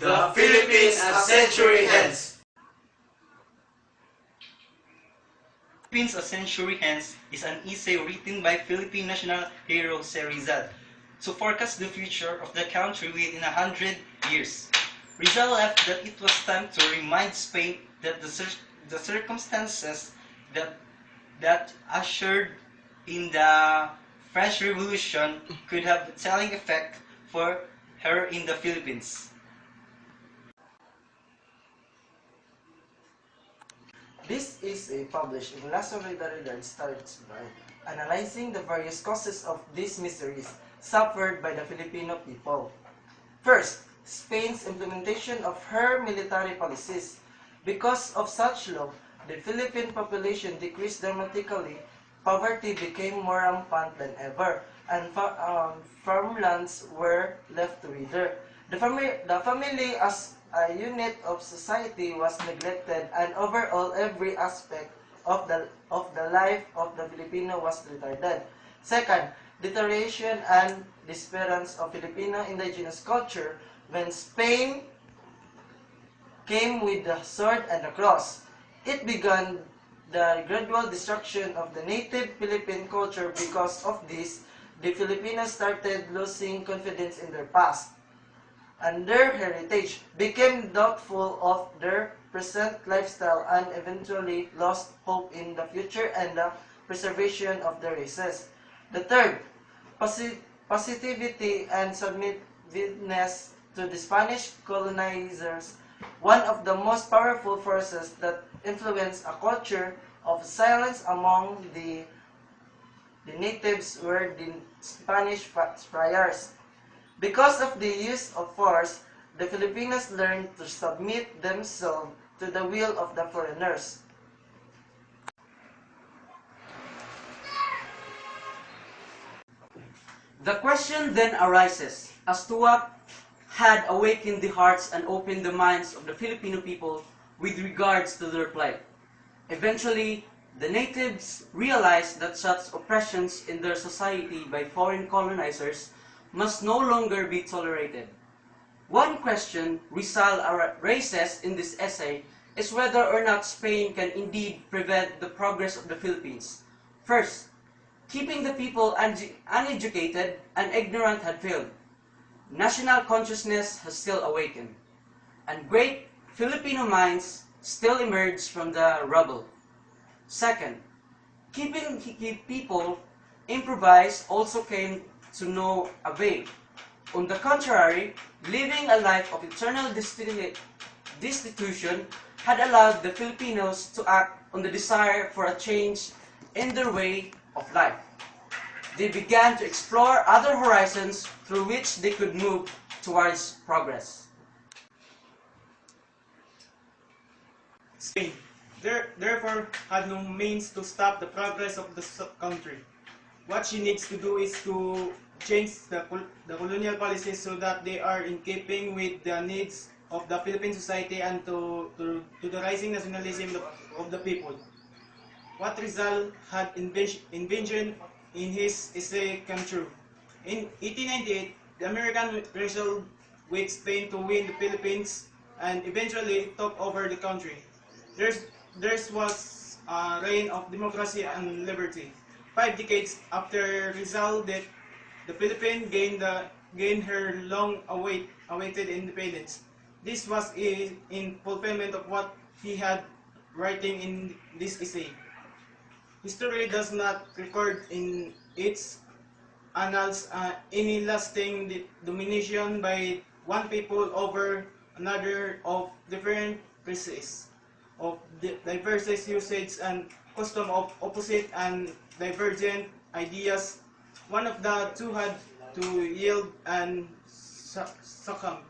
The Philippines a Century Hence. Philippines a Century Hence is an essay written by Philippine national hero Jose Rizal to forecast the future of the country within 100 years. Rizal left that it was time to remind Spain that the circumstances that ushered in the French Revolution could have a telling effect for her in the Philippines. This essay, published in La Solidaridad, starts by analyzing the various causes of these miseries suffered by the Filipino people. First, Spain's implementation of her military policies. Because of such law, the Philippine population decreased dramatically, poverty became more rampant than ever, and farmlands were left to wither. The family as a unit of society was neglected, and overall every aspect of the life of the Filipino was retarded. Second, deterioration and disappearance of Filipino indigenous culture when Spain came with the sword and the cross. It began the gradual destruction of the native Philippine culture. Because of this, the Filipinos started losing confidence in their past and their heritage, became doubtful of their present lifestyle, and eventually lost hope in the future and the preservation of the races. The third, positivity and submissiveness to the Spanish colonizers, one of the most powerful forces that influenced a culture of silence among the natives were the Spanish friars. Because of the use of force, the Filipinos learned to submit themselves to the will of the foreigners. The question then arises as to what had awakened the hearts and opened the minds of the Filipino people with regards to their plight. Eventually, the natives realized that such oppressions in their society by foreign colonizers must no longer be tolerated. One question Rizal raises in this essay is whether or not Spain can indeed prevent the progress of the Philippines. First, keeping the people uneducated and ignorant had failed. National consciousness has still awakened, and great Filipino minds still emerge from the rubble. Second, keeping people improvised also came to no avail. On the contrary, living a life of eternal destitution had allowed the Filipinos to act on the desire for a change in their way of life. They began to explore other horizons through which they could move towards progress. Spain, therefore, had no means to stop the progress of the country. What she needs to do is to change the colonial policies so that they are in keeping with the needs of the Philippine society and to the rising nationalism of the people. What Rizal had envisioned in his essay came true. In 1898, the American wrestled with Spain to win the Philippines and eventually took over the country. There was a reign of democracy and liberty. 5 decades after Rizal death, the Philippines gained her long-awaited independence. This was in fulfillment of what he had writing in this essay. History does not record in its annals any lasting domination by one people over another of different races, of diverse usage and custom of opposite and divergent ideas. One of the two had to yield and succumb.